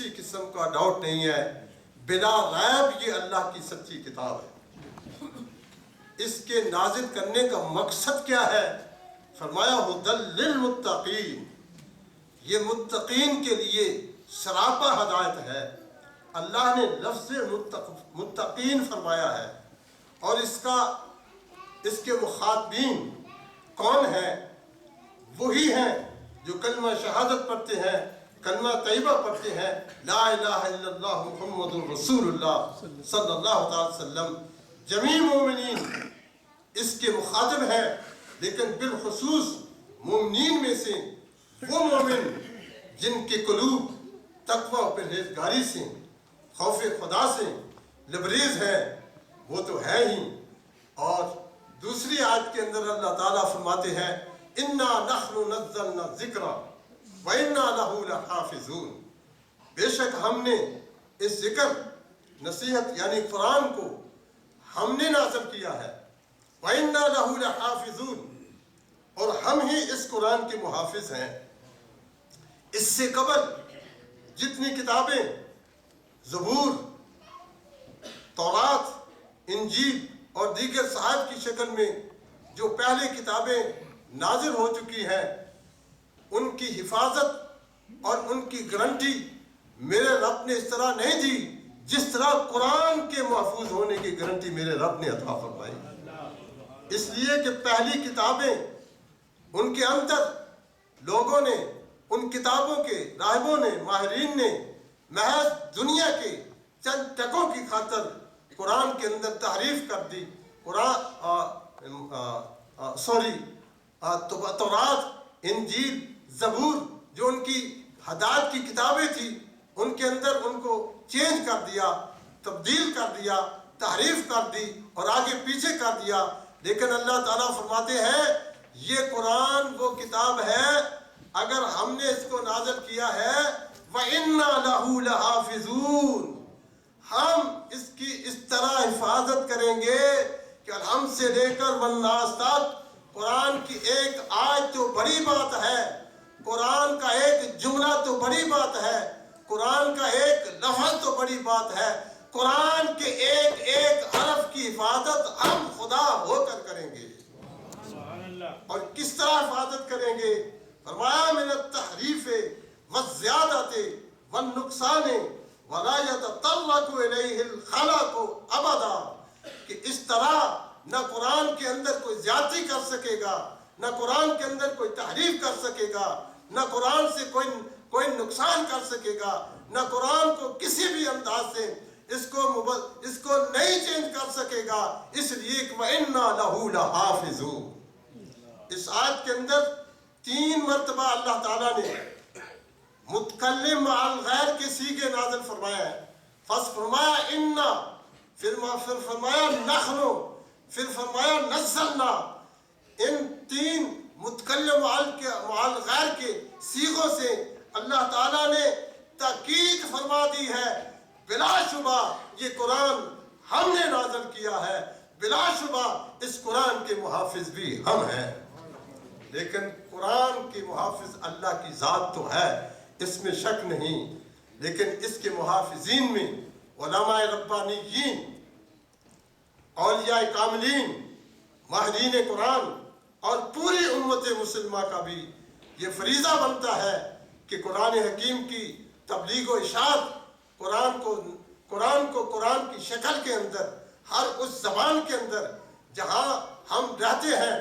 کسی قسم کا ڈاؤٹ نہیں ہے، بلا ریب یہ اللہ کی سچی کتاب ہے۔ اس کے نازل کرنے کا مقصد کیا ہے؟ فرمایا ہدی للمتقین، یہ متقین کے لیے سراپا ہدایت ہے۔ اللہ نے لفظ متقین فرمایا ہے، اور اس کے مخاطبین کون ہیں؟ وہی ہیں جو کلمہ شہادت پڑھتے ہیں، کلمہ طیبہ پڑھتے ہیں، لا الہ الا اللہ محمد رسول اللہ صلی اللہ تعالی وسلم۔ جمیع مومنین اس کے مخاطب ہیں، لیکن بالخصوص مومنین میں سے وہ مومن جن کے قلوب تقوی و پرہیزگاری سے، خوف خدا سے لبریز ہیں، وہ تو ہے ہی۔ اور دوسری آیت کے اندر اللہ تعالیٰ فرماتے ہیں اِنَّا نَحْنُ نَزَّلْنَا الذِّكْرَ وَإِنَّا لَهُ لَحَافِظُونَ، بے شک ہم نے اس ذکر، نصیحت یعنی قرآن کو ہم نے نازل کیا ہے، وَإِنَّا لَهُ لَحَافِظُونَ، اور ہم ہی اس قرآن کے محافظ ہیں۔ اس سے قبل جتنی کتابیں زبور، تورات، انجیل اور دیگر صحائف کی شکل میں جو پہلے کتابیں نازل ہو چکی ہیں، ان کی حفاظت اور ان کی گارنٹی میرے رب نے اس طرح نہیں دی جس طرح قرآن کے محفوظ ہونے کی گارنٹی میرے رب نے عطا فرمائی۔ اس لیے کہ پہلی کتابیں، ان کے اندر لوگوں نے، ان کتابوں کے راہبوں نے، ماہرین نے محض دنیا کے چند ٹکوں کی خاطر قرآن کے اندر تحریف کر دی۔ تورات، انجیل، زبور جو ان کی ہدایت کی کتابیں تھیں، ان کے اندر ان کو چینج کر دیا، تبدیل کر دیا، تحریف کر دی اور آگے پیچھے کر دیا۔ لیکن اللہ تعالیٰ فرماتے ہیں یہ قرآن وہ کتاب ہے، اگر ہم نے اس کو نازل کیا ہے وَإِنَّا لَهُ لَحَافِظُونَ، ہم اس کی اس طرح حفاظت کریں گے کہ الحمد سے لے کر والناس تک قرآن کی ایک آیت تو بڑی بات ہے، قرآن کا ایک جملہ تو بڑی بات ہے، قرآن کا ایک لفظ تو بڑی بات ہے، قرآن کے ایک ایک حرف کی حفاظت ہم خدا ہو کر کریں گے۔ اور کس طرح حفاظت کریں گے؟ فرمایا من التحریف والزیادت والنقصان ولا يتطرق الیہ الخلق ابدا، کہ اس طرح نہ قرآن کے اندر کوئی زیادتی کر سکے گا، نہ قرآن کے اندر کوئی تحریف کر سکے گا، نہ قرآن سے کوئی نقصان کر سکے گا، نہ قرآن کو کسی بھی انداز سے اس کو نہیں چینج کر سکے گا، اس لیے کہ وَإِنَّا لَهُ لَحَافِظُونَ۔ اس آیت کے اندر 3 مرتبہ اللہ تعالیٰ نے متکلم مع الغیر کے صیغے نازل فرمایا ہے۔ فرسٹ فرمایا اِنَّا، پھر فرمایا نَحْنُ، پھر فرمایا نَزَّلْنَا۔ ان 3 متکلم مع الغیر کے صیغوں سے اللہ تعالیٰ نے تاکید فرما دی ہے بلا شبہ یہ قرآن ہم نے نازل کیا ہے، بلا شبہ اس قرآن کے محافظ بھی ہم ہیں۔ لیکن قرآن کے محافظ اللہ کی ذات تو ہے، اس میں شک نہیں، لیکن اس کے محافظین میں علماء ربانیین، اولیاء کاملین، ماہرین قرآن اور پوری امت مسلمہ کا بھی یہ فریضہ بنتا ہے کہ قرآن حکیم کی تبلیغ و اشاعت، قرآن کو قرآن کی شکل کے اندر، ہر اس زبان کے اندر جہاں ہم رہتے ہیں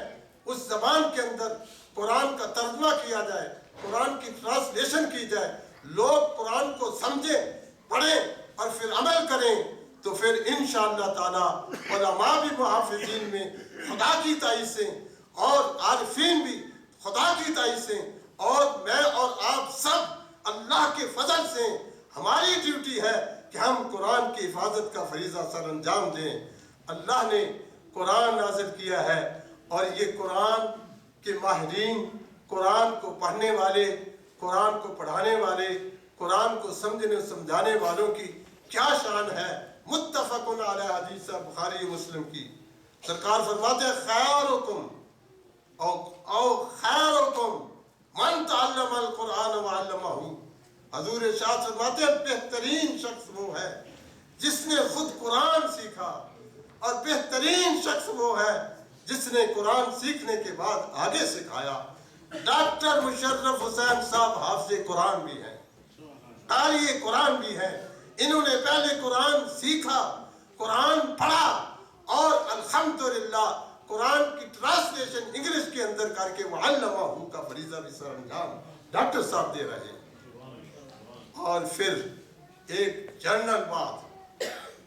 اس زبان کے اندر قرآن کا ترجمہ کیا جائے، قرآن کی ٹرانسلیشن کی جائے، لوگ قرآن کو سمجھیں، پڑھیں اور پھر عمل کریں، تو پھر انشاءاللہ تعالی علماء بھی محافظین میں خدا کی تائید سے اور عارفین بھی خدا کی تائید سے، اور میں اور آپ سب اللہ کے فضل سے ہماری ڈیوٹی ہے کہ ہم قرآن کی حفاظت کا فریضہ سر انجام دیں۔ اللہ نے قرآن نازل کیا ہے، اور یہ قرآن کے ماہرین، قرآن کو پڑھنے والے، قرآن کو پڑھانے والے، قرآن کو سمجھنے و سمجھانے والوں کی کیا شان ہے۔ متفق علی حدیث بخاری مسلم کی، سرکار فرماتے ہیں خیرکم او خیرکم من تعلم القرآن وعلمہ، حضور ارشاد فرماتے ہیں بہترین شخص وہ ہے جس نے خود قرآن سیکھا، اور بہترین شخص وہ ہے جس نے قرآن سیکھنے کے بعد آگے سکھایا۔ ڈاکٹر مشرف حسین صاحب حافظ قرآن بھی ہیں، قاری قرآن بھی ہیں۔ انہوں نے پہلے قرآن سیکھا، قرآن پڑھا، اور الحمدللہ قرآن کی ٹرانسلیشن انگلش کے اندر کر کے وعلمہ کا فریضہ بھی سر انجام ڈاکٹر صاحب دے رہے ہیں۔ اور پھر ایک جنرل بات،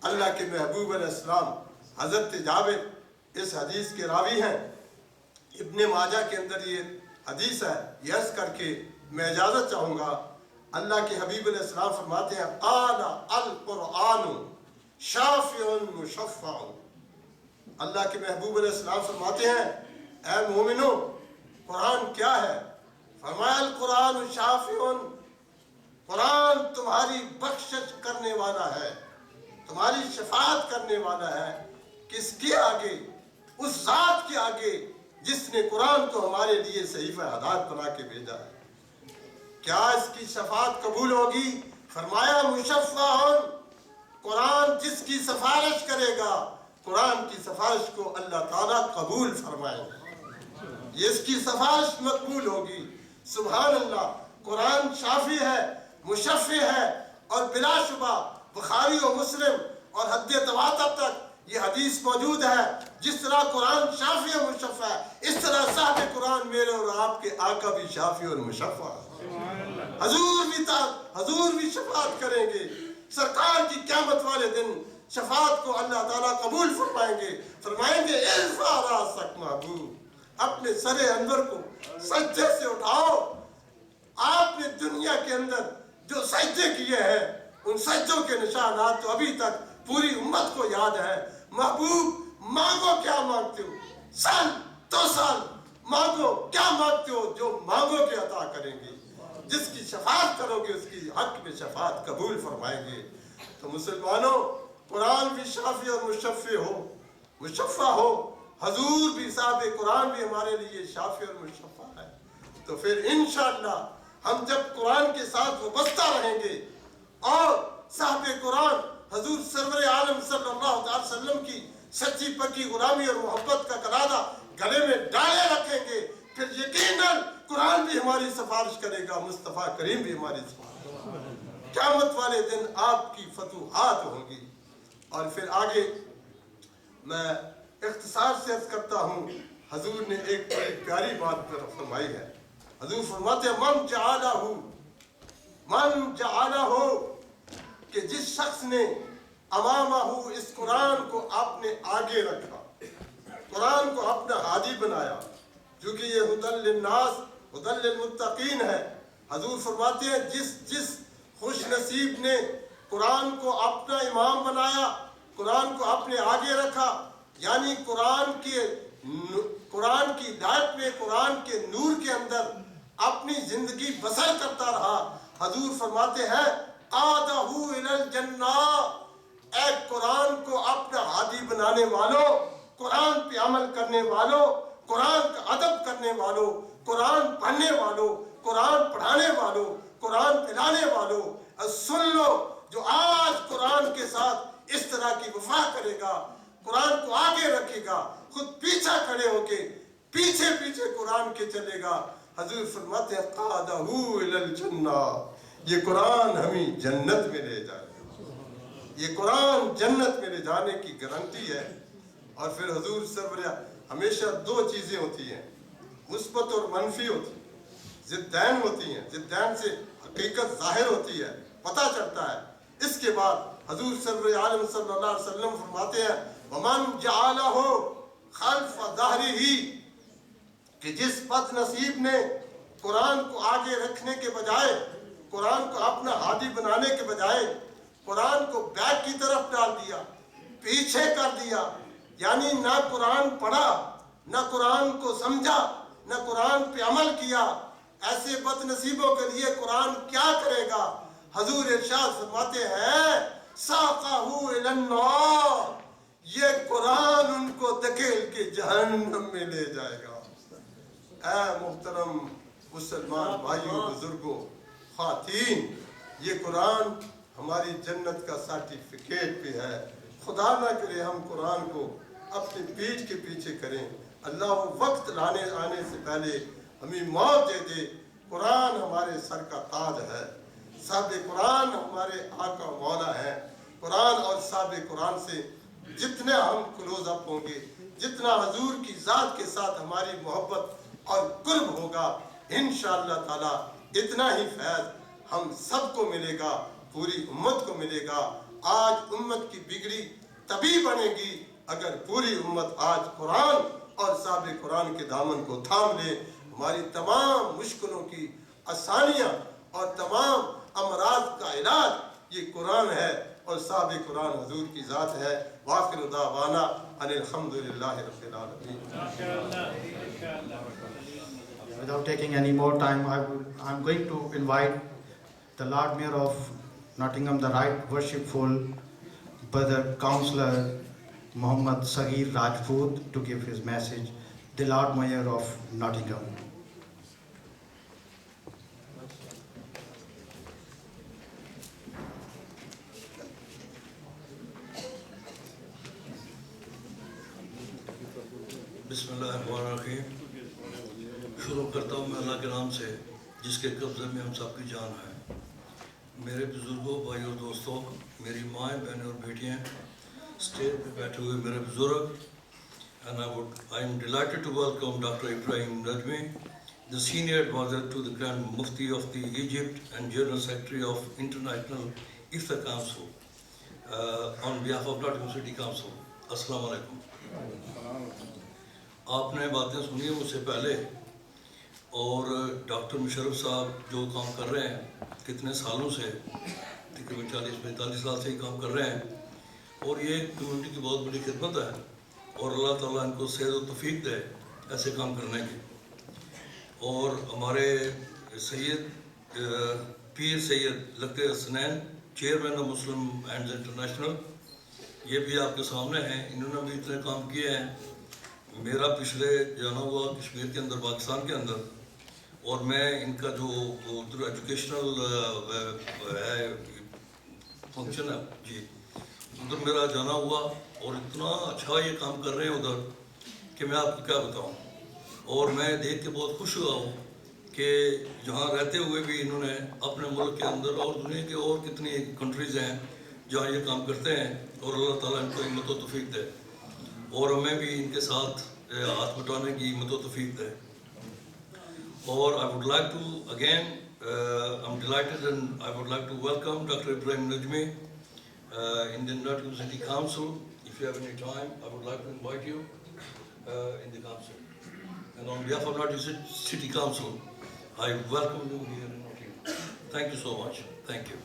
اللہ کے محبوب علیہ السلام حضرت جابر اس حدیث کے راوی ہیں، ابن ماجہ کے اندر یہ حدیث ہے، یہ عرض کر کے میں اجازت چاہوں گا۔ اللہ کے حبیب علیہ السلام فرماتے ہیں قال القرآن شافع مشفع۔ اللہ کے محبوب علیہ السلام فرماتے ہیں اے مومنو قرآن کیا ہے؟ فرمایا القرآن شافع، قرآن تمہاری بخشش کرنے والا ہے، تمہاری شفاعت کرنے والا ہے۔ کس کے آگے؟ اس ذات کے آگے جس نے قرآن کو ہمارے لیے صحیفہ ہدایت بنا کے بھیجا ہے۔ کیا اس کی شفاعت قبول ہوگی؟ فرمایا مشفع، قرآن جس کی سفارش کرے گا قرآن کی سفارش کو اللہ تعالیٰ قبول فرمائے گا، یہ اس کی سفارش مقبول ہوگی۔ سبحان اللہ، قرآن شافی ہے، مشفع ہے، اور بلا شبہ بخاری و مسلم اور حد تواتر تک یہ حدیث موجود ہے، جس طرح قرآن شافی و مشفع ہے اس طرح صاحب قرآن میرے اور آپ کے آقا بھی شافی اور مشفع ہے۔ حضور بھی شفاعت کریں گے، سرکار کی قیامت والے دن شفاعت کو اللہ تعالیٰ قبول فرمائیں گے ارفع راسک محبوب، اپنے سر انور کو سجدے سے اٹھاؤ۔ آپ نے دنیا کے اندر جو سجدے کیے ہیں ان سجدوں کے نشانات تو ابھی تک پوری امت کو یاد ہے۔ محبوب مانگو کیا مانگتے ہو، سال 2 سال مانگو کیا مانگتے ہو، جو مانگو کے عطا کریں گے، جس کی شفاعت کرو گے اس کی حق میں شفاعت قبول فرمائیں گے۔ تو مسلمانوں قرآن بھی شافی اور مشفع ہو، حضور بھی صاحب قرآن بھی ہمارے لیے شافی اور مشفع ہے۔ تو پھر انشاءاللہ ہم جب قرآن کے ساتھ وابستہ رہیں گے اور صاحب قرآن حضور سرور عالم صلی اللہ علیہ وسلم کی سچی پکی غلامی اور محبت کا کلادہ گلے میں ڈالے رکھیں گے، پھر یقیناً قرآن بھی ہماری سفارش کرے گا، مصطفیٰ کریم بھی ہماری سفارش کرے گا۔ قیامت والے دن آپ کی فتوحات ہوں گی۔ اور پھر آگے میں اختصار سے عرض کرتا ہوں، حضور نے ایک بڑی پیاری بات فرمائی ہے۔ حضور فرماتے ہیں من جعلہ، کہ جس شخص نے امامہ اس قرآن کو اپنے آگے رکھا، قرآن کو اپنا ہادی بنایا، جو کہ یہ ہدی للناس ہدی للمتقین ہے۔ حضور فرماتے ہیں جس خوش نصیب نے قرآن کو اپنا امام بنایا، قرآن کو اپنے آگے رکھا، یعنی قرآن کی لائٹ میں، قرآن کے نور کے اندر اپنی زندگی بسر کرتا رہا، حضور فرماتے ہیں قادہ الی الجنہ، اے قرآن کو اپنا ہادی بنانے والوں، قرآن پہ عمل کرنے والوں، قرآن کا ادب کرنے والوں، قرآن پڑھنے والوں، قرآن پڑھانے والوں، قرآن پلانے والوں، سن لو جو آج قرآن کے ساتھ اس طرح کی وفا کرے گا، قرآن کو آگے رکھے گا، خود پیچھے کھڑے ہو کے پیچھے قرآن کے چلے گا، حضور فرماتے ہیں قادہ الی الجنہ، یہ قرآن ہمیں جنت میں لے جائے گا، یہ قرآن جنت میں لے جانے کی گارنٹی ہے۔ اور پھر حضور سرور ہمیشہ 2 چیزیں ہوتی ہیں، مثبت اور منفی ہوتی ہیں، ضدین ہوتی ہیں، ضدین سے حقیقت ظاہر ہوتی ہے، پتہ چلتا ہے۔ اس کے بعد حضور سرور عالم صلی اللہ علیہ وسلم فرماتے ہیں وَمَنْ جَعَلَهُ خَلْفَ ظَهْرِهِ، کہ جس بد نصیب نے قرآن کو آگے رکھنے کے بجائے، قرآن کو اپنا ہادی بنانے کے بجائے قرآن کو بیک کی طرف ڈال دیا، پیچھے کر دیا، یعنی نہ قرآن پڑھا، نہ قرآن کو سمجھا، نہ قرآن پہ عمل کیا، ایسے بد نصیبوں کے لیے قرآن کیا کرے گا؟ حضور ارشاد فرماتے ہیں ساقہ الی النار، یہ قرآن ان کو دھکیل کے جہنم میں لے جائے گا۔ اے محترم مسلمان بھائیوں، بزرگوں، خواتین، یہ قرآن ہماری جنت کا سرٹیفکیٹ بھی ہے. خدا نہ کرے ہم قرآن کو اپنی پیٹھ کے پیچھے کریں. اللہ وہ وقت آنے سے پہلے ہمیں موت دے دے. قرآن ہمارے سر کا تاج ہے. صاحب قرآن ہمارے آقا مولا ہے. قرآن اور صاحب قرآن سے جتنے ہم کلوز اپ ہوں گے, جتنا حضور کی ذات کے ساتھ ہماری محبت اور قرب ہوگا, انشاءاللہ تعالی اتنا ہی فیض ہم سب کو ملے گا, پوری امت کو ملے گا. آج امت کی بگڑی تبھی بنے گی اگر پوری امت آج قرآن اور صاحب قرآن کے دامن کو تھام لے. ہماری تمام مشکلوں کی آسانیاں اور تمام امراض کا علاج یہ قرآن ہے اور صاحب قرآن حضور کی ذات ہے. وآخر دعوانا ان الحمدللہ رب العالمین. Without taking any more time, I'm going to invite the Lord Mayor of Nottingham, the Right Worshipful Brother Councillor Muhammad Sagir Rajput, to give his message. The Lord Mayor of Nottingham. بسم اللہ الرحمن الرحیم. شروع کرتا ہوں میں اللہ کے نام سے جس کے قبضے میں ہم سب کی جان ہے. میرے بزرگوں, بھائی اور دوستوں, میری مائیں, بہنیں اور بیٹیاں, اسٹیج پہ بیٹھے ہوئے میرے بزرگ, I am delighted to welcome Dr. Ibrahim Najmi, the senior advisor to the Grand Mufti of the Egypt and General Secretary of International Iftar Council, on behalf of Nottingham City Council. Assalamu alaikum. آپ نے باتیں سنی ہیں مجھ سے پہلے, اور doctor Musharraf صاحب جو کام کر رہے ہیں کتنے سالوں سے, تقریباً 40-45 سال سے ہی کام کر رہے ہیں, اور یہ کمیونٹی کی بہت بڑی خدمت ہے, اور اللہ تعالیٰ ان کو صحت و توفیق دے ایسے کام کرنے کی. اور ہمارے سید پیر سید لقتے Hasnain, chairman of Muslim Hands International, یہ بھی آپ کے سامنے ہیں. انہوں نے بھی اتنے کام کیے ہیں. میرا پچھلے جانا ہوا کشمیر کے اندر, پاکستان کے اندر, اور میں ان کا جو ادھر ایجوکیشنل ہے فنکشن ہے جی, ادھر میرا جانا ہوا, اور اتنا اچھا یہ کام کر رہے ہیں ادھر کہ میں آپ کو کیا بتاؤں. اور میں دیکھ کے بہت خوش ہوا ہوں کہ جہاں رہتے ہوئے بھی انہوں نے اپنے ملک کے اندر اور دنیا کے اور کتنی کنٹریز ہیں جہاں یہ کام کرتے ہیں, اور اللہ تعالیٰ ان کو ہمت و توفیق دے, اور ہمیں بھی ان کے ساتھ ہاتھ بٹانے کی ہمت و توفیق دے. اور I would like to again, I'm delighted and I would like to welcome Dr. Ibrahim Najmi in the Nottingham City Council. If you have any time, I would like to invite you in the council. And on behalf of Nottingham City Council, I welcome you here in Nottingham. Thank you so much. Thank you.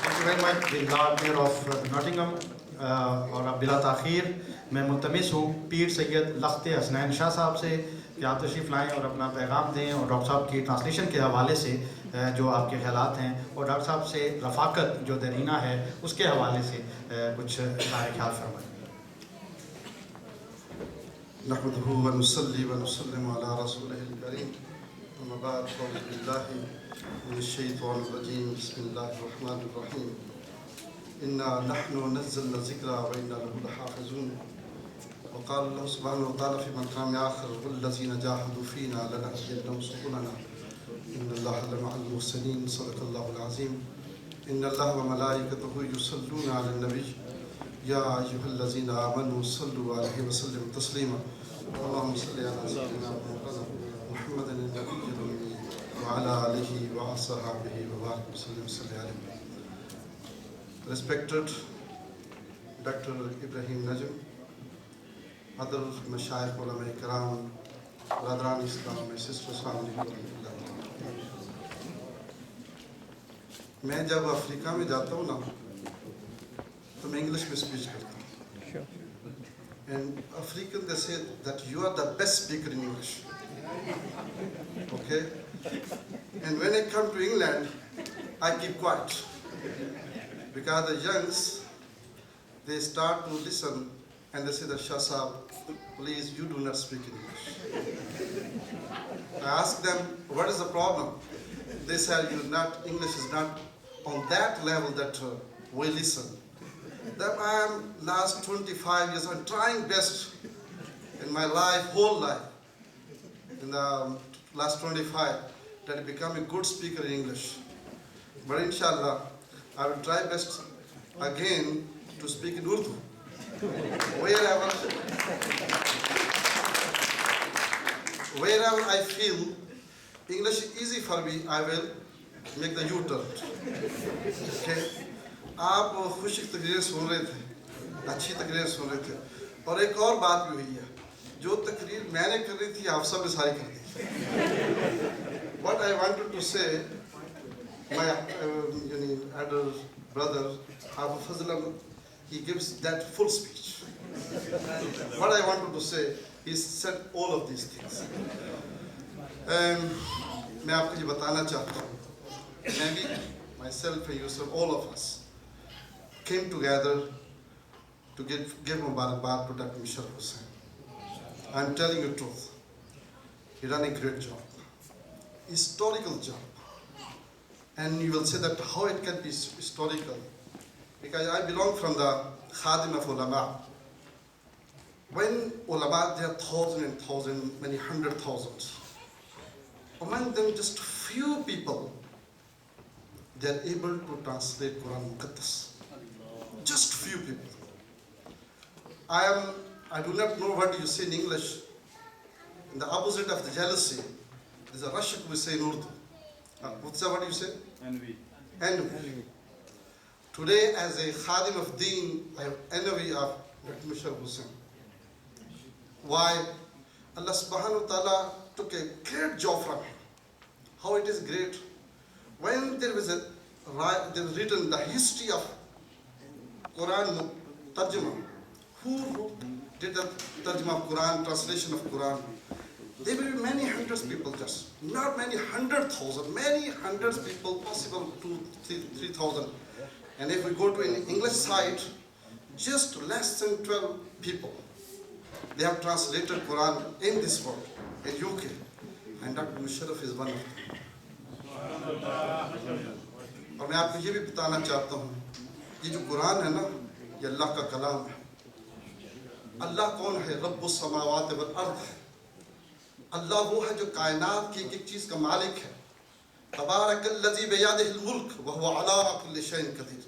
Thank you very much, the Lord Mayor of Nottingham. اور اب بلا تاخیر میں ملتمس ہوں پیر سید لخت حسنین شاہ صاحب سے کہ آپ تشریف لائیں اور اپنا پیغام دیں, اور ڈاکٹر صاحب کی ٹرانسلیشن کے حوالے سے جو آپ کے خیالات ہیں, اور ڈاکٹر صاحب سے رفاقت جو درینہ ہے اس کے حوالے سے کچھ اظہار خیال فرمائیں. نحمده ونصلي ونسلم على رسوله الكريم. أما بعد فأعوذ بالله من الشيطان الرجيم. بسم الله الرحمن الرحيم. إنا نحن نزلنا الذكر وإنا له لحافظون. وقال الله سبحانه وتعالى في مقام آخر والذين جاهدوا فينا لنهدينهم سبلنا إن الله لمع المحسنين. صدق الله العظيم. إن الله وملائكته يصلون على النبي يا أيها الذين آمنوا صلوا عليه وسلموا تسليما. اللهم صل على سيدنا محمد النبي الأمي وعلى آله وصحبه وبارك وسلم. صل عليه. Respected Dr. Ibrahim Najm, other Mashayikh Ulama Ikram, Bradran Islam, my sisters, family, میں جب افریقہ میں جاتا ہوں نا تو میں انگلش میں اسپیچ کرتا ہوں. And African they say that you are the best speaker in English. Okay? And when I come to England, I keep quiet. Because the youngs, they start to listen and they say that Shah Sahab, please you do not speak English. I ask them, what is the problem? They said English is not on that level that we listen. That I am last 25 years, I'm trying best in my life, whole life, in the last 25, that I become a good speaker in English. But inshallah, I will try best again to speak in Urdu. Wherever I feel English is easy for me, I will make the U-turn. Okay? آپ خوشی کی تقریریں سن رہے تھے, اچھی تقریریں سن رہے تھے, اور ایک اور بات بھی ہوئی ہے, جو تقریر میں نے کر رہی تھی آپ سب نے ساری کر دی. What I wanted to say, my elder brother Abu Fazl, he gives that full speech. What I wanted to say, he said all of these things. میں آپ کو یہ بتانا چاہتا ہوں, میں بھی, myself and Yusuf, all of us came together to give Mubarakbad to Dr. Musharraf Hussain. I'm telling you the truth. He done a great job, historical job. And you will say that how it can be historical, because I belong from the Khadim of Ulama. When ulama, there are thousands and thousands, many hundred thousands. Among them, just few people, they are able to translate Quran Muqaddas. Just few people. I do not know what you say in English. In the opposite of the jealousy, there's a rashk we say in Urdu. What's that, what do you say? Envy. Envy. Today, as a Khadim of Deen, I have envy of Dr. Musharraf Hussain. Why? Allah subhanahu wa ta'ala took a great job from him. How it is great? When there was written the history of Quran Tarjuma, who did the Tarjuma of Quran, translation of Quran? There will be many hundreds of people, just not many 100,000, many hundreds of people, possible 2,000-3,000. And if we go to an English site, just less than 12 people. They have translated Quran in this world, in UK, and Dr. Musharraf is one of them. اور میں آپ کو یہ بھی بتانا چاہتا ہوں, یہ جو قرآن ہے نا, یہ اللہ کا کلام ہے. اللہ کون ہے؟ رب السماوات والارض ہے. اللہ وہ ہے جو کائنات کی ایک چیز کا مالک ہے. تبارک الذی بیدہ الملک وہو علی کل شیء قدیر.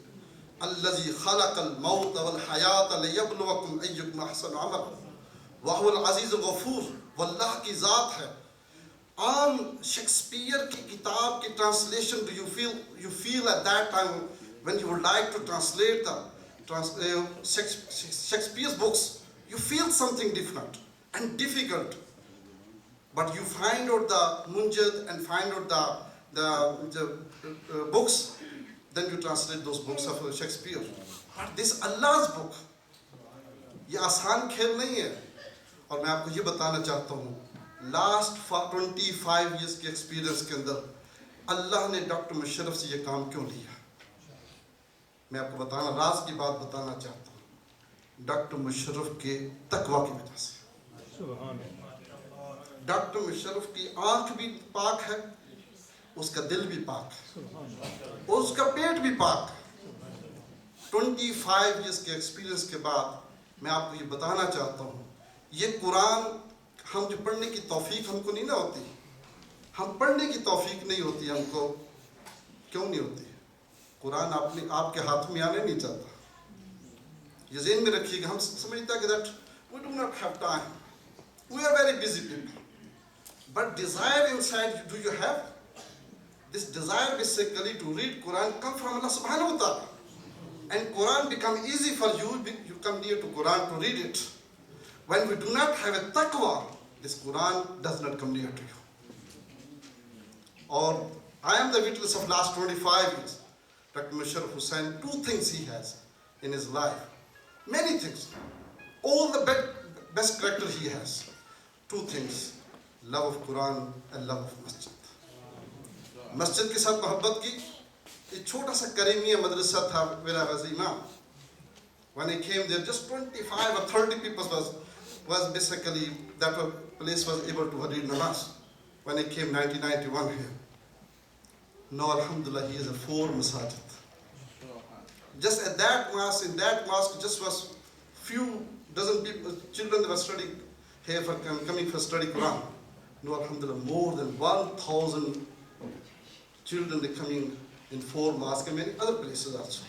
الذی خلق الموت والحیات لیبلوکم ایکم احسن عملا وہو العزیز الغفور. وہ اللہ کی ذات ہے. عام شیکسپیئر کی کتاب کی translation, do you feel at that time when you would like to translate the Shakespeare's books, you feel something different and difficult, but you find out the munjad and find out the books, then you translate those books of Shakespeare. But this Allah's book, یہ آسان کھیل نہیں ہے. اور میں آپ کو یہ بتانا چاہتا ہوں, لاسٹ 25 ایئرس کے ایکسپیرینس کے اندر اللہ نے ڈاکٹر مشرف سے یہ کام کیوں لیا. میں آپ کو بتانا, راز کی بات بتانا چاہتا ہوں. ڈاکٹر مشرف کے تقوی کی وجہ سے. ڈاکٹر مشرف کی آنکھ بھی پاک ہے, اس کا دل بھی پاک ہے, اور اس کا پیٹ بھی پاک ہے. 25 ایئرس کے ایکسپیرینس کے بعد میں آپ کو یہ بتانا چاہتا ہوں, یہ قرآن ہم جو پڑھنے کی توفیق ہم کو نہیں نہ ہوتی, ہم پڑھنے کی توفیق نہیں ہوتی ہم کو. کیوں نہیں ہوتی؟ قرآن آپ کے ہاتھ میں آنے نہیں چاہتا. یہ ذہن میں رکھیے گا. ہم سمجھتا کہ that we do not have time, we are very busy people, but desire inside, do you have? This desire basically to read Quran come from Allah subhanahu wa ta'ala, and Quran become easy for you. You come near to Quran to read it. When we do not have a taqwa, this Quran does not come near to you. Or I am the witness of last 25 years. Dr. Musharraf Hussain, 2 things he has in his life. Many things. All the best character he has. 2 things. Love of Quran and love of masjid. مسجد کے ساتھ محبت کی. ایک چھوٹا سا کریمیہ مدرسہ تھا where I was imam. When I came there, just 25 or 30 people was basically, that place was able to read namaz. When I came 1991 here, Now, alhamdulillah, he has a 4 masajid. Just at that mosque, in that mosque, just was few dozen people, children that were studying here for coming for study Quran. No, alhamdulillah, more than 1,000 children they coming in 4 mosques and many other places also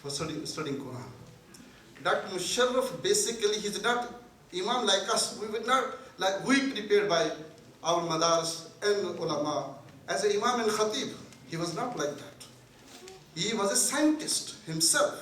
for studying Quran. Dr. Musharraf, basically, he's not imam like us. We would not, like we prepared by our madaris and ulama. As an imam and khatib, he was not like that. He was a scientist himself.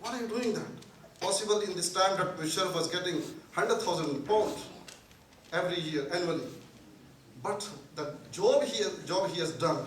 what are you doing that? Possible in this time that Musharraf was getting 100,000 pounds every year annually. But the job he has done,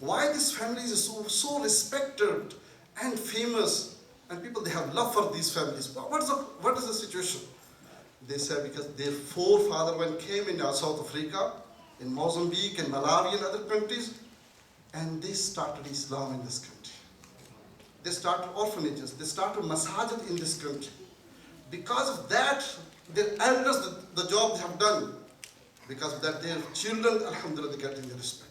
why this family is so respected and famous, and people they have love for these families. What is the situation? They say because their forefather when came in South Africa, in Mozambique and Malawi and other countries, and they started Islam in this country. They started orphanages, they started masajid in this country. Because of that, their elders, the job they have done, because of that, their children, alhamdulillah, they get in their respect.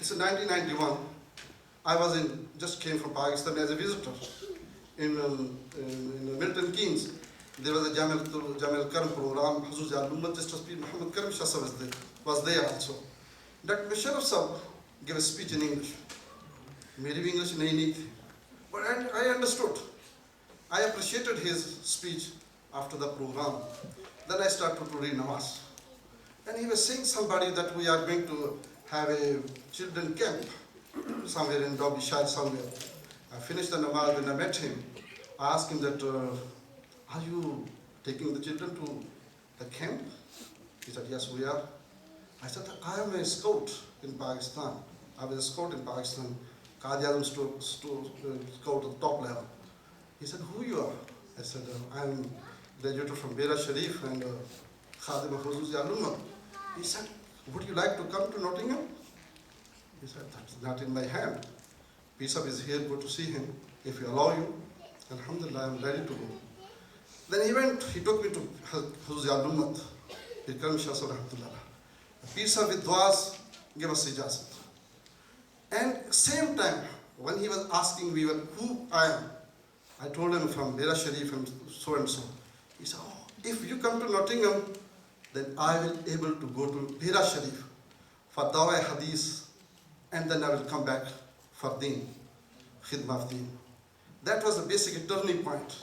It's in 1991. I was just came from Pakistan as a visitor in Milton Keynes. There was a Jamil Karam program. Hazur Jalummat Justice Muhammad Karam Shah was there also. Dr. Musharraf Sahab gave a speech in English. Maybe English nahi thi, but I understood. I appreciated his speech after the program. Then I started to read namaz. And he was saying somebody that we are going to have a children camp somewhere in Derbyshire somewhere. I finished the namaz and I met him. I asked him that, are you taking the children to the camp? He said, yes, we are. I said, I am a scout in Pakistan. I was a scout in Pakistan, Qadi-Azam scout at the top level. He said, who you are? I said, I am graduated from Bera Sharif and Khadim of Huzur Jalummat. He said, would you like to come to Nottingham? He said, that's not in my hand. Pisab is here, go to see him. If you allow you, alhamdulillah, I am ready to go. Then he took me to Huzur Jalummat, Karam Shah Rahmatullah. Pisab with duas gave us ijazat. And same time, when he was asking me who I am, I told him from Bera Sharif and so and so. He said, oh, if you come to Nottingham, then I will be able to go to Bera Sharif for Dawai Hadith, and then I will come back for Deen, Khidmah of Deen. That was the basic turning point.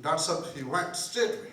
Dr. Sahab, he went straight away.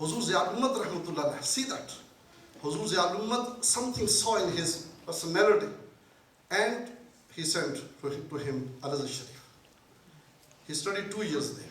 Huzur Jalummat Rahmatullah alayh, see that. Huzur Jalummat, something saw in his personality, and he sent to him Al-Azhar Sharif. He studied 2 years there.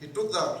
he took the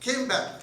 came back.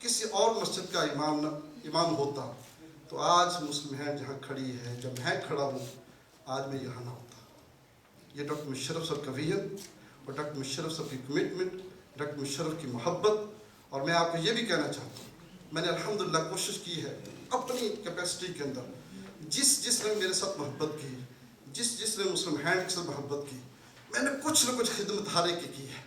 کسی اور مسجد کا امام ہوتا تو آج مسلم hand جہاں کھڑی ہے، جب میں کھڑا ہوں آج میں یہاں نہ ہوتا. یہ ڈاکٹر مشرف صاحب کا ویژن اور ڈاکٹر مشرف صاحب کی کمٹمنٹ، ڈاکٹر مشرف کی محبت. اور میں آپ کو یہ بھی کہنا چاہتا ہوں، میں نے الحمدللہ کوشش کی ہے اپنی کیپیسٹی کے اندر، جس نے میرے ساتھ محبت کی، جس نے مسلم ہینڈ کے ساتھ محبت کی، میں نے کچھ نہ کچھ خدمت ہارے کی ہے.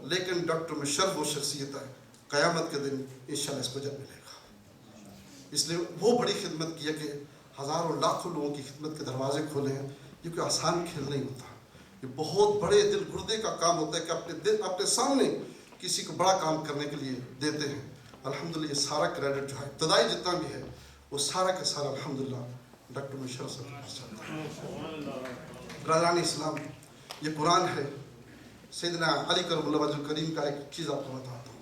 لیکن ڈاکٹر مشرف وہ شخصیت ہے، قیامت کے دن انشاءاللہ اس کو جب ملے گا. اس لیے وہ بڑی خدمت کی ہے کہ ہزاروں لاکھوں لوگوں کی خدمت کے دروازے کھولے ہیں. یہ کوئی آسان کھیل نہیں ہوتا، یہ بہت بڑے دل گردے کا کام ہوتا ہے کہ اپنے سامنے کسی کو بڑا کام کرنے کے لیے دیتے ہیں. الحمدللہ یہ سارا کریڈٹ جو ہے ابتدائی جتنا بھی ہے وہ سارا کا سارا الحمدللہ ڈاکٹر مشرف صاحب کے پاس جاتا ہے. برادران اسلام، یہ قرآن ہے. سیدنا علی کرم اللہ وجہ کریم کا ایک چیز آپ کو بتاتا ہوں.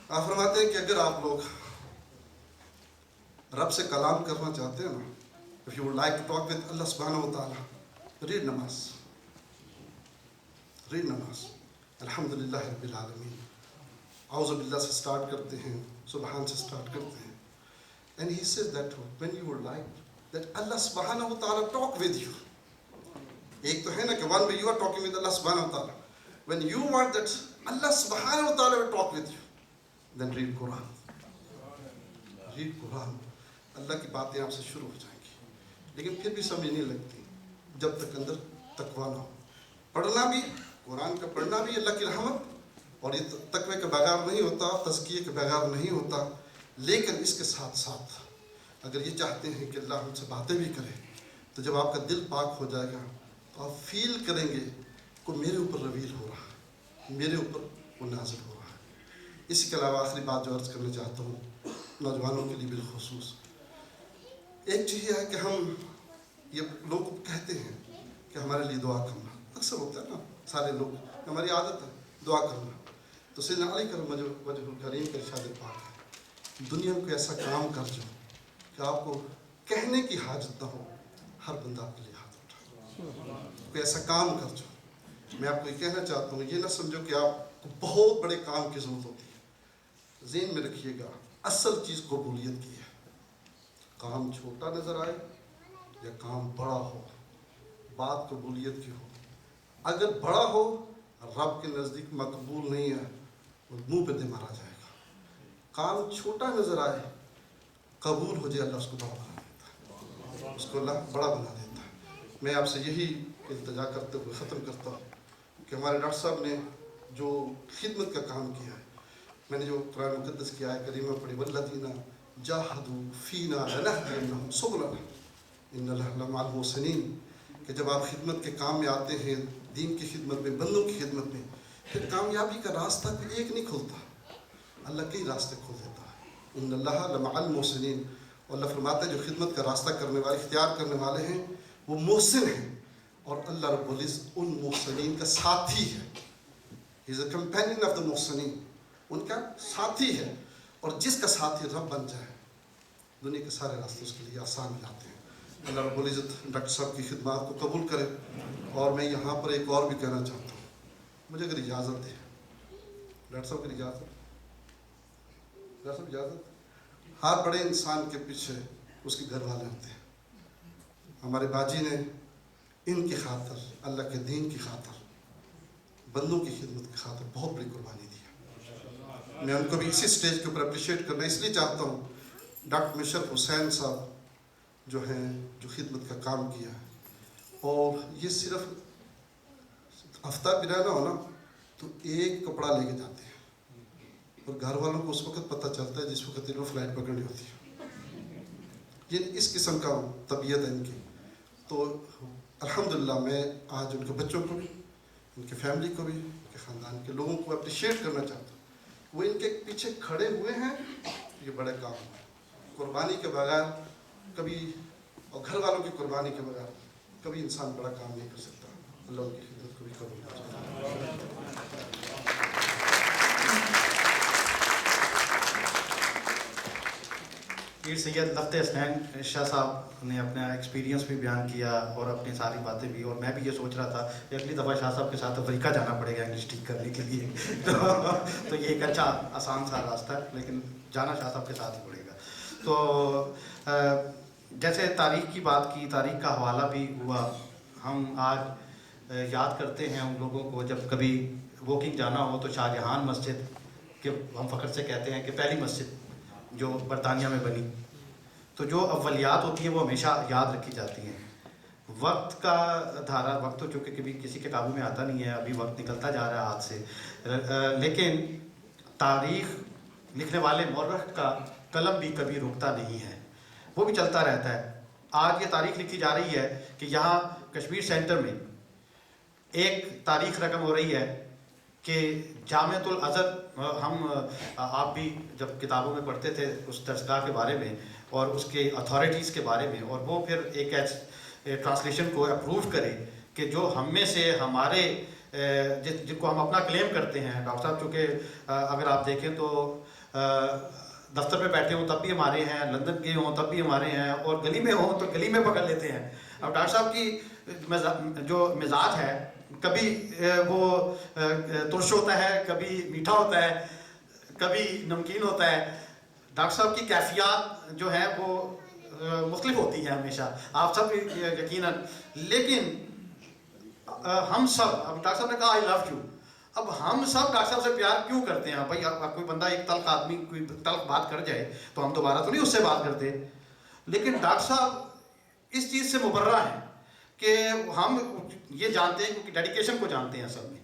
آپ فرماتے ہیں کہ اگر آپ لوگ رب سے کلام کرنا چاہتے ہیں نا، if you would like to talk with Allah subhanahu wa ta'ala, read namaz. read namaz. الحمدللہ رب العالمین. اعوذ باللہ سے سٹارٹ کرتے ہیں، سبحان سے سٹارٹ کرتے ہیں. And he says that when you would like that Allah subhanahu wa ta'ala talk with you. ایک تو ہے نا کہ one way you are talking with Allah subhanahu wa ta'ala. When you want that Allah subhanahu wa ta'ala will talk with you, then read Quran. read Quran. اللہ کی باتیں آپ سے شروع ہو جائیں گی، لیکن پھر بھی سمجھ نہیں لگتی جب تک اندر تقویٰ نہ ہو. پڑھنا بھی قرآن کا پڑھنا بھی اللہ کی رحمت، اور یہ تقوی کے بغیر نہیں ہوتا، تزکیے کے بغیر نہیں ہوتا. لیکن اس کے ساتھ ساتھ اگر یہ چاہتے ہیں کہ اللہ ہم سے باتیں بھی کرے، تو جب آپ کا دل پاک ہو جائے گا تو آپ فیل کریں گے کہ میرے اوپر رویل ہو رہا ہے، میرے اوپر وہ نازل ہو رہا ہے. اسی کے علاوہ آخری بات جو عرض کرنا چاہتا ہوں نوجوانوں کے لیے بالخصوص، ایک چیز یہ ہے کہ ہم یہ لوگ کہتے ہیں کہ ہمارے لیے دعا کرنا. اکثر ہوتا ہے نا، سارے لوگ، ہماری عادت ہے دعا کرنا. تو سیدنا علی کرم وجہ الکریم کا ارشاد پاک ہے، دنیا میں کوئی ایسا کام کر جو کہ آپ کو کہنے کی حاجت نہ ہو، ہر بندہ آپ کے لیے ہاتھ اٹھائے. کوئی ایسا کام کر جو. میں آپ کو یہ کہنا چاہتا ہوں، یہ نہ سمجھو کہ آپ کو بہت بڑے کام کی ضرورت ہوتی ہے. ذہن میں رکھیے گا اصل چیز قبولیت کی ہے. کام چھوٹا نظر آئے یا کام بڑا ہو، بات قبولیت کی ہو. اگر بڑا ہو رب کے نزدیک مقبول نہیں ہے، وہ منہ پہ دے مارا جائے گا. کام چھوٹا نظر آئے، قبول ہو جائے، اللہ اس کو بڑا بنا دیتا ہے، اس کو اللہ بڑا بنا دیتا ہے. میں آپ سے یہی التجا کرتے ہوئے ختم کرتا ہوں کہ ہمارے ڈاکٹر صاحب نے جو خدمت کا کام کیا ہے، میں نے جو قرآن مقدس کی آیت کریمہ پڑھی، والذین جاہدوا فینا لنہدینہم سبلنا ان اللہ لمع المحسنین، کہ جب آپ خدمت کے کام میں آتے ہیں، دین کی خدمت میں، بندوں کی خدمت میں، پھر کامیابی کا راستہ کوئی ایک نہیں کھلتا، اللہ کئی راستے کھول دیتا ہے. ان اللہ لمع المحسنین، اور اللہ فرماتا ہے جو خدمت کا راستہ کرنے والے، اختیار کرنے والے ہیں وہ محسن ہیں، اور اللہ رب العزت ان محسنین کا ساتھی ہے. He is a companion of the محسنین، ان کا ساتھی ہے. اور جس کا ساتھی رب بن جائے، دنیا کے سارے راستے اس کے لیے آسان ہو جاتے ہیں. اللہ رب العزت ڈاکٹر صاحب کی خدمات کو قبول کرے. اور میں یہاں پر ایک اور بھی کہنا چاہتا ہوں، مجھے اگر اجازت دے ڈاکٹر صاحب کی اجازت، ڈاکٹر صاحب اجازت. ہر بڑے انسان کے پیچھے اس کے گھر والے ہوتے ہیں. ہمارے باجی نے ان کی خاطر، اللہ کے دین کی خاطر، بندوں کی خدمت کی خاطر بہت بڑی قربانی دی ہے. میں ان کو بھی اسی سٹیج کے اوپر اپریشیٹ کرنا اس لیے چاہتا ہوں. ڈاکٹر مشرف حسین صاحب جو ہیں، جو خدمت کا کام کیا ہے، اور یہ صرف ہفتہ بھی رہنا ہو نا تو ایک کپڑا لے کے جاتے ہیں، اور گھر والوں کو اس وقت پتہ چلتا ہے جس وقت انہوں فلائٹ پکڑنی ہوتی ہے. یہ اس قسم کا طبیعت ہے ان کی. تو الحمدللہ میں آج ان کے بچوں کو بھی، ان کی فیملی کو بھی، ان کے خاندان کے لوگوں کو اپریشیٹ کرنا چاہتا ہوں. وہ ان کے پیچھے کھڑے ہوئے ہیں، یہ بڑے کام ہیں. قربانی کے بغیر کبھی، اور گھر والوں کی قربانی کے بغیر کبھی انسان بڑا کام نہیں کر سکتا. اللہ ان کی خدمت کو بھی قبول کرے. پیر سید لخت حسنین شاہ صاحب نے اپنا ایکسپیرینس بھی بیان کیا اور اپنی ساری باتیں بھی، اور میں بھی یہ سوچ رہا تھا کہ اگلی دفعہ شاہ صاحب کے ساتھ افریقہ جانا پڑے گا انگلش ٹھیک کرنے کے لیے تو یہ ایک اچھا آسان سا راستہ ہے، لیکن جانا شاہ صاحب کے ساتھ ہی پڑے گا۔ تو جیسے تاریخ کی بات کی، تاریخ کا حوالہ بھی ہوا، ہم آج یاد کرتے ہیں ان لوگوں کو جب کبھی واکنگ جانا ہو تو شاہ جہان مسجد کہ ہم فخر سے کہتے ہیں کہ پہلی مسجد جو برطانیہ میں بنی، تو جو اولیات ہوتی ہیں وہ ہمیشہ یاد رکھی جاتی ہیں۔ وقت کا دھارا، وقت تو چونکہ کبھی کسی کے قابو میں آتا نہیں ہے، ابھی وقت نکلتا جا رہا ہے ہاتھ سے، لیکن تاریخ لکھنے والے مورخ کا قلم بھی کبھی رکتا نہیں ہے، وہ بھی چلتا رہتا ہے۔ آج یہ تاریخ لکھی جا رہی ہے کہ یہاں کشمیر سینٹر میں ایک تاریخ رقم ہو رہی ہے کہ جامعۃ الازہر، ہم آپ بھی جب کتابوں میں پڑھتے تھے اس درسگاہ کے بارے میں اور اس کے اتھارٹیز کے بارے میں، اور وہ پھر ایک ٹرانسلیشن کو اپروو کرے کہ جو ہم میں سے ہمارے جن کو ہم اپنا کلیم کرتے ہیں، ڈاکٹر صاحب چونکہ اگر آپ دیکھیں تو دفتر میں بیٹھے ہوں تب بھی ہمارے ہیں، لندن گئے ہوں تب بھی ہمارے ہیں، اور گلی میں ہوں تو گلی میں پکڑ لیتے ہیں۔ اب ڈاکٹر صاحب کی جو مزاج ہے، کبھی وہ ترش ہوتا ہے، کبھی میٹھا ہوتا ہے، کبھی نمکین ہوتا ہے۔ ڈاکٹر صاحب کی کیفیات جو ہیں وہ مختلف ہوتی ہیں ہمیشہ، آپ سب یقیناً، لیکن ہم سب، اب ڈاکٹر صاحب نے کہا آئی لو یو، اب ہم سب ڈاکٹر صاحب سے پیار کیوں کرتے ہیں؟ بھائی کوئی بندہ ایک تلخ آدمی کوئی تلخ بات کر جائے تو ہم دوبارہ تو نہیں اس سے بات کرتے، لیکن ڈاکٹر صاحب اس چیز سے مبرہ ہیں کہ ہم یہ جانتے ہیں، کیونکہ ڈیڈیکیشن کو جانتے ہیں اصل میں،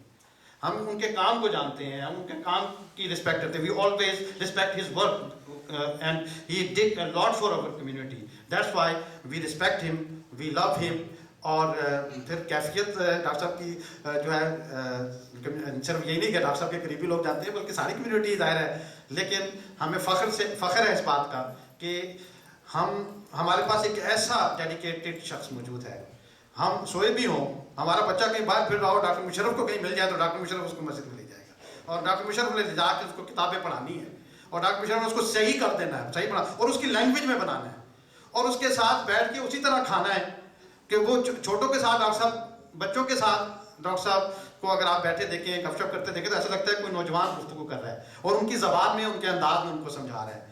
ہم ان کے کام کو جانتے ہیں، ہم ان کے کام کی رسپیکٹ کرتے ہیں۔ We always respect his work and he did a lot for our community, that's why we respect him, we لو ہم۔ اور پھر کیفیت ڈاکٹر صاحب کی جو ہے صرف یہی نہیں کہ ڈاکٹر صاحب کے قریبی لوگ جانتے ہیں بلکہ ساری کمیونٹی ظاہر ہے، لیکن ہمیں فخر ہے اس بات کا کہ ہمارے پاس ایک ایسا ڈیڈیکیٹڈ شخص موجود ہے۔ ہم سوئے بھی ہوں، ہمارا بچہ کہیں باہر پھر رہا ہو، ڈاکٹر مشرف کو کہیں مل جائے تو ڈاکٹر مشرف اس کو مسجد میں لے جائے گا، اور ڈاکٹر مشرف نے لے جا کے اس کو کتابیں پڑھانی ہے، اور ڈاکٹر مشرف نے اس کو صحیح کر دینا ہے، صحیح پڑھا، اور اس کی لینگویج میں بنانا ہے، اور اس کے ساتھ بیٹھ کے اسی طرح کھانا ہے کہ وہ چھوٹوں کے ساتھ ڈاکٹر صاحب، بچوں کے ساتھ ڈاکٹر صاحب کو اگر آپ بیٹھے دیکھیں، گپ شپ کرتے دیکھیں تو ایسا لگتا ہے کوئی نوجوان گفتگو کر رہا ہے، اور ان کی زبان میں، ان کے انداز میں ان کو سمجھا رہا ہے۔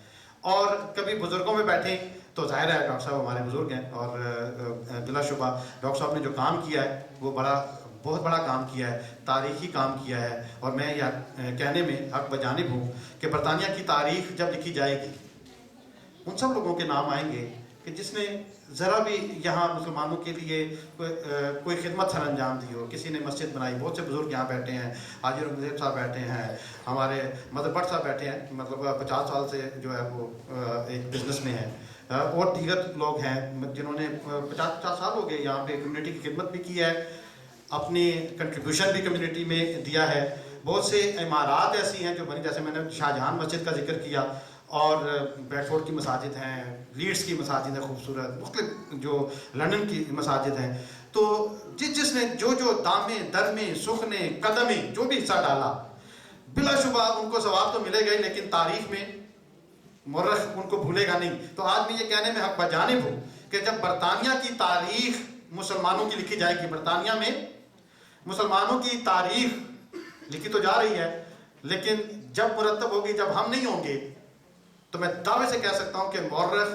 اور کبھی بزرگوں میں بیٹھیں تو ظاہر ہے ڈاکٹر صاحب ہمارے بزرگ ہیں، اور بلا شبہ ڈاکٹر صاحب نے جو کام کیا ہے وہ بہت بڑا کام کیا ہے، تاریخی کام کیا ہے، اور میں یہ کہنے میں حق بجانب ہوں کہ برطانیہ کی تاریخ جب لکھی جائے گی ان سب لوگوں کے نام آئیں گے کہ جس نے ذرا بھی یہاں مسلمانوں کے لیے کوئی خدمت سر انجام دی ہو۔ کسی نے مسجد بنائی، بہت سے بزرگ یہاں بیٹھے ہیں، حاجی رمضان صاحب بیٹھے ہیں، ہمارے مدر بٹ صاحب بیٹھے ہیں، مطلب 50 سال سے جو ہے وہ ایک بزنس میں ہیں، اور دیگر لوگ ہیں جنہوں نے 50 سال ہو گئے یہاں پہ کمیونٹی کی خدمت بھی کی ہے، اپنی کنٹریبیوشن بھی کمیونٹی میں دیا ہے۔ بہت سے عمارات ایسی ہیں جو بنی، جیسے میں نے شاہ جہان مسجد کا ذکر کیا، اور بیڈ فورڈ کی مساجد ہیں، لیڈس کی مساجد ہیں خوبصورت، مختلف جو لندن کی مساجد ہیں۔ تو جس نے جو دامے درمے سخنے قدمے جو بھی حصہ ڈالا، بلا شبہ ان کو ثواب تو ملے گا ہی، لیکن تاریخ میں مورخ ان کو بھولے گا نہیں۔ تو آج میں یہ کہنے میں حق بجانب ہوں کہ جب برطانیہ کی تاریخ مسلمانوں کی لکھی جائے گی، برطانیہ میں مسلمانوں کی تاریخ لکھی تو جا رہی ہے، لیکن جب مرتب ہوگی، جب ہم نہیں ہوں گے، تو میں دعوے سے کہہ سکتا ہوں کہ مورخ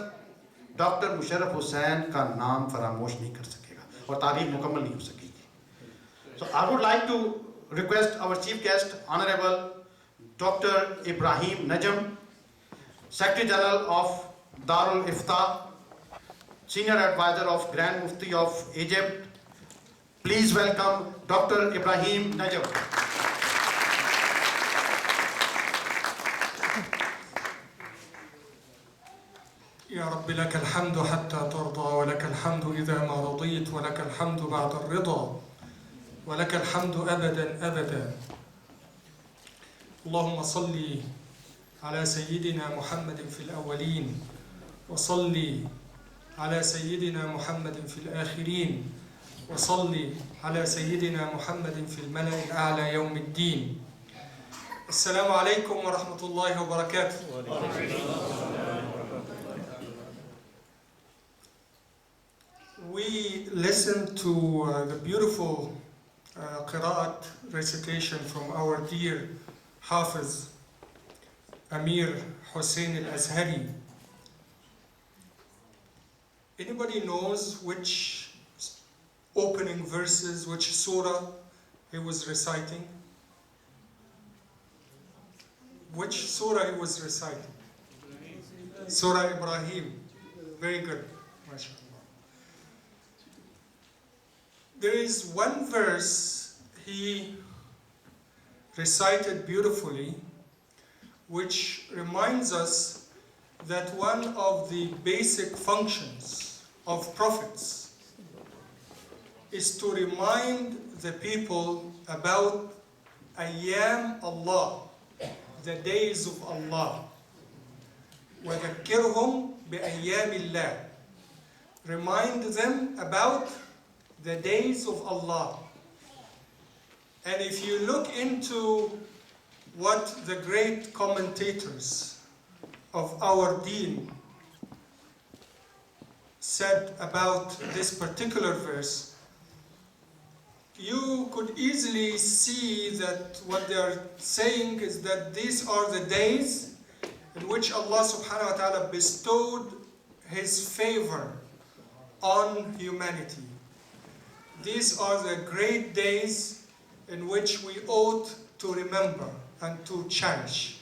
ڈاکٹر مشرف حسین کا نام فراموش نہیں کر سکے گا، اور تاریخ مکمل نہیں ہو سکے گی۔ So I would like to request our chief guest, Honorable Dr. Ibrahim Najm, Secretary General of Darul Ifta, Senior Advisor of Grand Mufti of Egypt. Please welcome Dr. Ibrahim Najm. يا رب لك الحمد حتى ترضى، ولك الحمد إذا ما رضيت، ولك الحمد بعد الرضا، ولك الحمد أبدا أبدا. اللهم صل على سيدنا محمد في الأولين، وصل على سيدنا محمد في الآخرين، وصل على سيدنا محمد في الملأ الأعلى يوم الدين. السلام عليكم ورحمة الله وبركاته. we listened to the beautiful qira'at recitation from our dear Hafiz Amir Hussein al-Azhari. Anybody knows which opening verses, which surah he was reciting? Which surah he was reciting? Surah Ibrahim. Very good. MashaAllah. There is one verse he recited beautifully, which reminds us that one of the basic functions of prophets is to remind the people about Ayyam Allah, the days of Allah. وَذَكِّرْهُمْ بِأَيَّامِ اللَّهِ. Remind them about the days of Allah. And if you look into what the great commentators of our deen said about this particular verse, you could easily see that what they are saying is that these are the days in which Allah subhanahu wa ta'ala bestowed His favor on humanity. These are the great days in which we ought to remember and to cherish.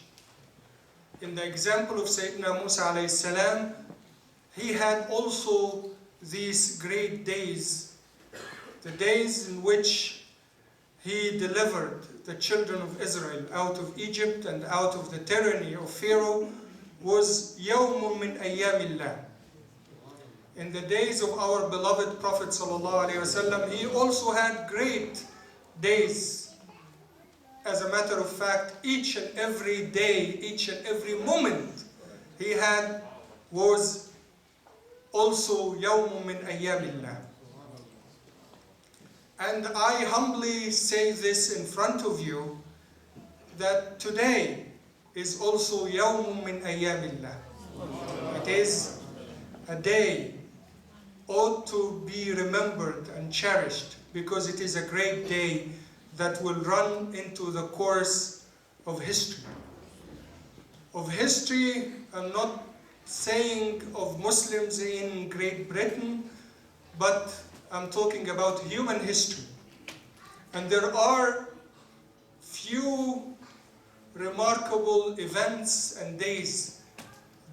In the example of Sayyidina Musa alayhi salam, he had also these great days, the days in which he delivered the children of Israel out of Egypt and out of the tyranny of Pharaoh, was يوم من أيام الله. In the days of our beloved Prophet ﷺ, he also had great days. As a matter of fact, each and every day, each and every moment he had was also يوم من أيام الله. And I humbly say this in front of you, that today is also يوم من أيام الله. It is a day ought to be remembered and cherished, because it is a great day that will run into the course of history. Of history, I'm not saying of Muslims in Great Britain, but I'm talking about human history. And there are few remarkable events and days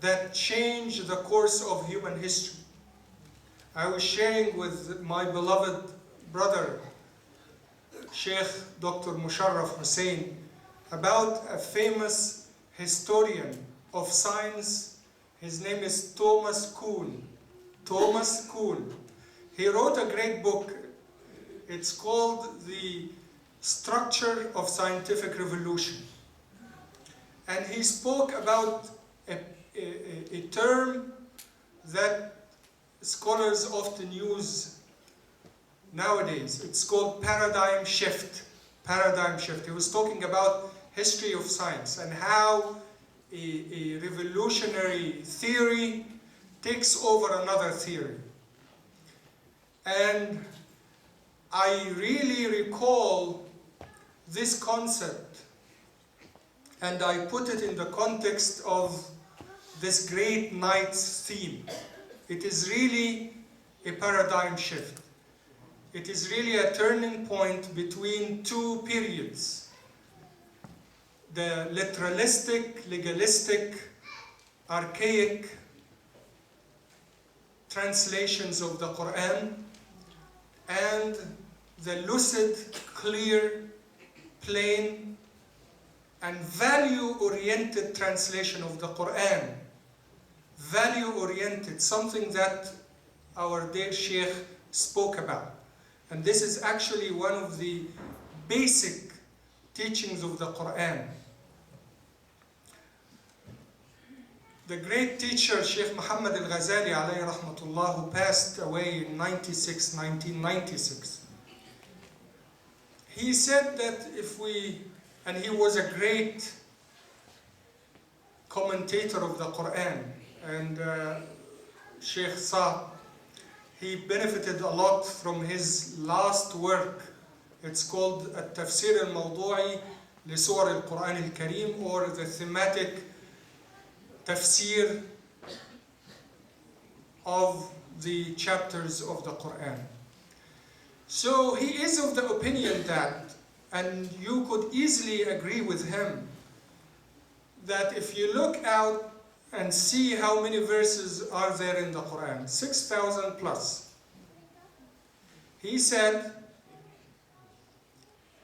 that change the course of human history. I was sharing with my beloved brother, Sheikh Dr. Musharraf Hussain, about a famous historian of science. His name is Thomas Kuhn. Thomas Kuhn. He wrote a great book. It's called The Structure of Scientific Revolution. And he spoke about a term that scholars often use nowadays. It's called paradigm shift. Paradigm shift. He was talking about history of science and how a revolutionary theory takes over another theory. And I really recall this concept, and I put it in the context of this great night's theme. It is really a paradigm shift. It is really a turning point between two periods: the literalistic, legalistic, archaic translations of the Quran, and the lucid, clear, plain, and value-oriented translation of the Quran. Value-oriented, something that our dear Sheikh spoke about. And this is actually one of the basic teachings of the Quran. The great teacher, Sheikh Muhammad al-Ghazali alayhi rahmatullah, who passed away in 1996, he said that and he was a great commentator of the Quran, and Sheikh Saab, he benefited a lot from his last work. It's called التفسير الموضوعي لسور القرآن الكريم, or the thematic tafsir of the chapters of the Quran. So he is of the opinion that, and you could easily agree with him, that if you look out and see how many verses are there in the Quran, 6,000 plus. He said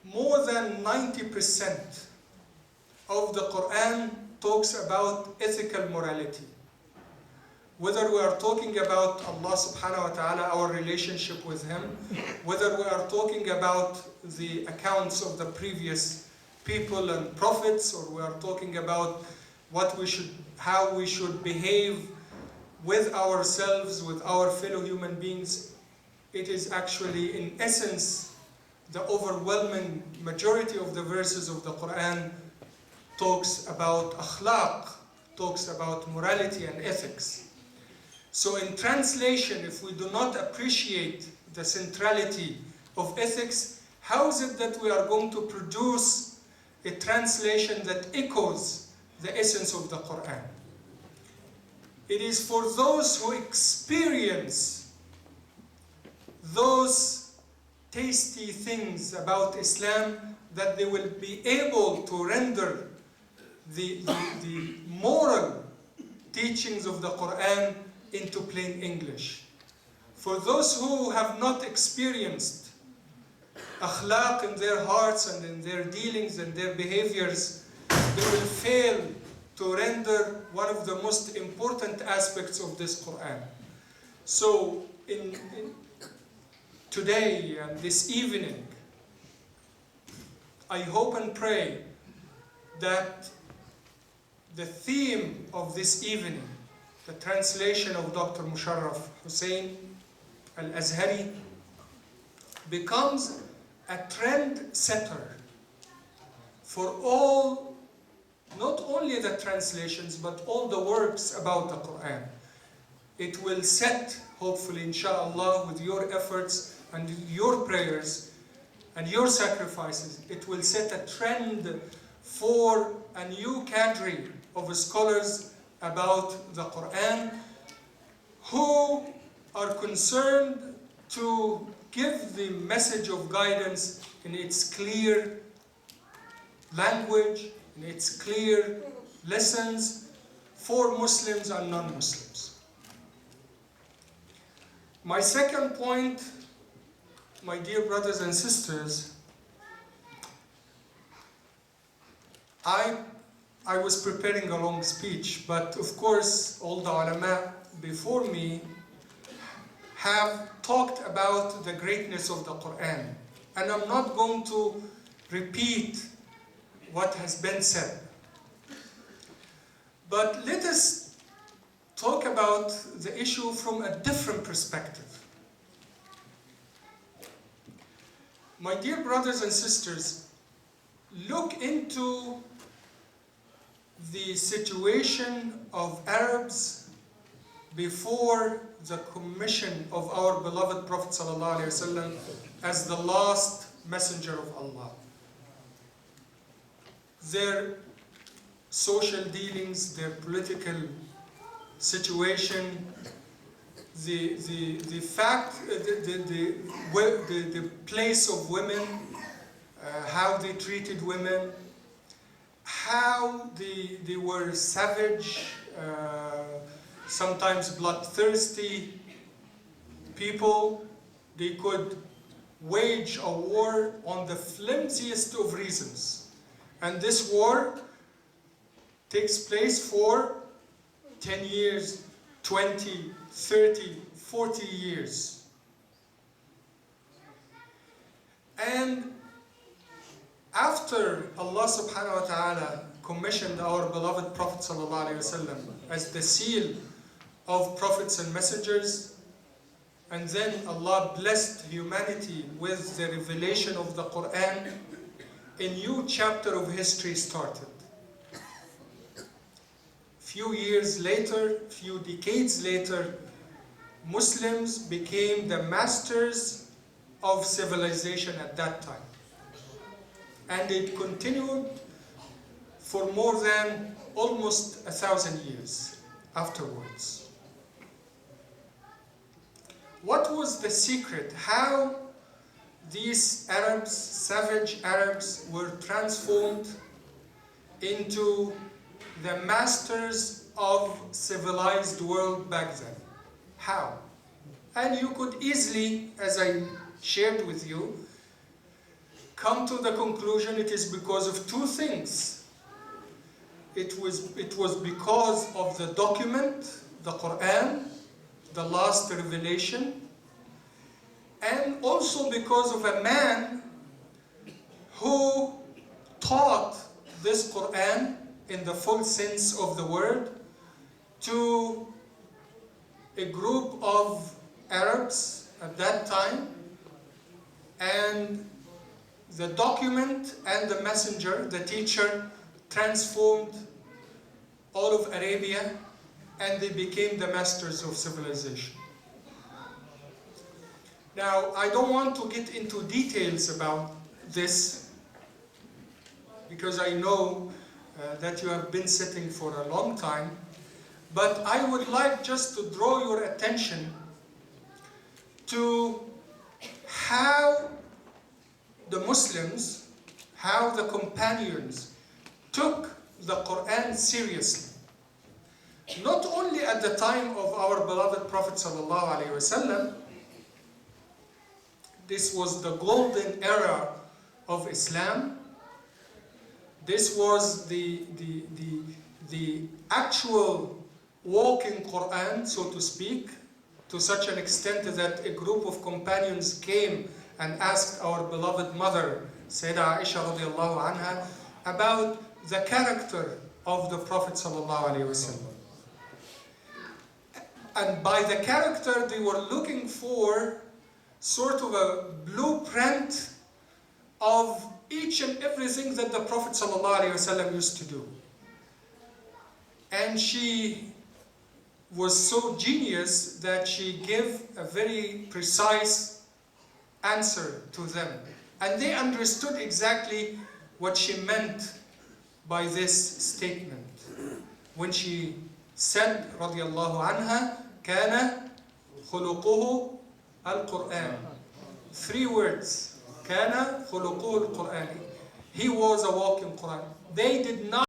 more than 90% of the Quran talks about ethical morality. Whether we are talking about Allah subhanahu wa ta'ala, our relationship with Him, whether we are talking about the accounts of the previous people and prophets, or we are talking about how we should behave with ourselves, with our fellow human beings, it is actually, in essence, the overwhelming majority of the verses of the Quran talks about akhlaq, talks about morality and ethics. So in translation, if we do not appreciate the centrality of ethics, how is it that we are going to produce a translation that echoes the essence of the Quran? It is for those who experience those tasty things about Islam that they will be able to render the moral teachings of the Quran into plain English. For those who have not experienced akhlaq in their hearts and in their dealings and their behaviors, they will fail to render one of the most important aspects of this Quran. So today and this evening, I hope and pray that the theme of this evening, the translation of Dr. Musharraf Hussain Al-Azhari, becomes a trend setter for all, not only the translations, but all the works about the Quran. It will set, hopefully, inshallah, with your efforts and your prayers and your sacrifices, it will set a trend for a new cadre of scholars about the Quran who are concerned to give the message of guidance in its clear language, in its clear lessons for Muslims and non-Muslims. My second point, my dear brothers and sisters, I was preparing a long speech, but of course all the ulama before me have talked about the greatness of the Quran, and I'm not going to repeat what has been said. But let us talk about the issue from a different perspective. My dear brothers and sisters, look into the situation of Arabs before the commission of our beloved Prophet ﷺ as the last messenger of Allah. Their social dealings, their political situation, the place of women, how they treated women, how they were savage, sometimes bloodthirsty people. They could wage a war on the flimsiest of reasons. And this war takes place for 10 years, 20, 30, 40 years. And after Allah subhanahu wa ta'ala commissioned our beloved Prophet sallallahu alaihi wasallam as the seal of prophets and messengers, and then Allah blessed humanity with the revelation of the Quran, a new chapter of history started. Few years later, few decades later, Muslims became the masters of civilization at that time. And it continued for more than almost 1,000 years afterwards. What was the secret? How these Arabs, savage Arabs, were transformed into the masters of civilized world back then? How? And you could easily, as I shared with you, come to the conclusion it is because of two things. It was because of the document, the Quran, the last revelation, and also because of a man who taught this Quran in the full sense of the word to a group of Arabs at that time, and the document and the messenger, the teacher, transformed all of Arabia, and they became the masters of civilization. Now, I don't want to get into details about this, because I know that you have been sitting for a long time, but I would like just to draw your attention to how the Muslims, how the companions took the Quran seriously. Not only at the time of our beloved Prophet ﷺ, this was the golden era of Islam. This was the actual walking Quran, so to speak, to such an extent that a group of companions came and asked our beloved mother, Sayyidah Aisha radiallahu anha, about the character of the Prophet sallallahu alaihi wasallam. And by the character, they were looking for sort of a blueprint of each and everything that the Prophet ﷺ used to do. And she was so genius that she gave a very precise answer to them. And they understood exactly what she meant by this statement. When she said, radiallahu anha, كان خلقه القرآن. 3 words. كان خلقه القرآن. He was a walking Quran. They did not